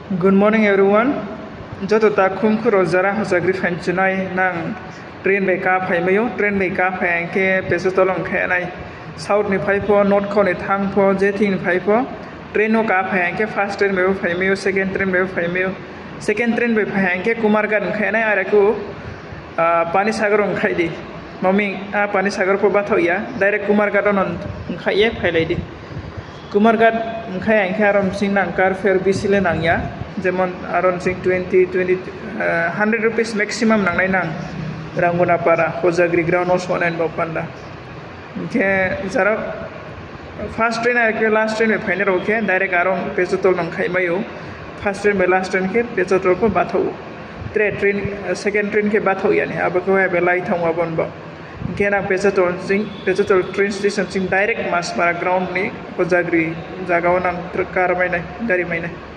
Good morning everyone. Joto ta khum khuro jara hosagri phanchinai nang train bai ka phaimayo train bai ka phaiangke peso tolong khainai south ni phaipo north khone thangpo jethi ni phaipo train no ka phaiangke first train bai phaimayo second train bai phaimayo second train bai phaiangke kumargan khainai araku pani sagar ong khaidi mami pani sagar po bathoya direct kumargan on khaiye phailai di Kumargat khai angke aron sing nang car fare bisile nang ya jemon aron sing 100 rupees maximum nang nai nang Ranguna para Hojagri ground no sonen bopanda ke jara first train ke last train me final okay direct aron pechotol nang khai mayo first train be last train ke pechotol ko bathau train second train ke bathau yani abako be lai thangwa bonbo Kena Pechotol train station sing direct mas para ground ni Hojagri jagawan nang car mai nai dari mai nai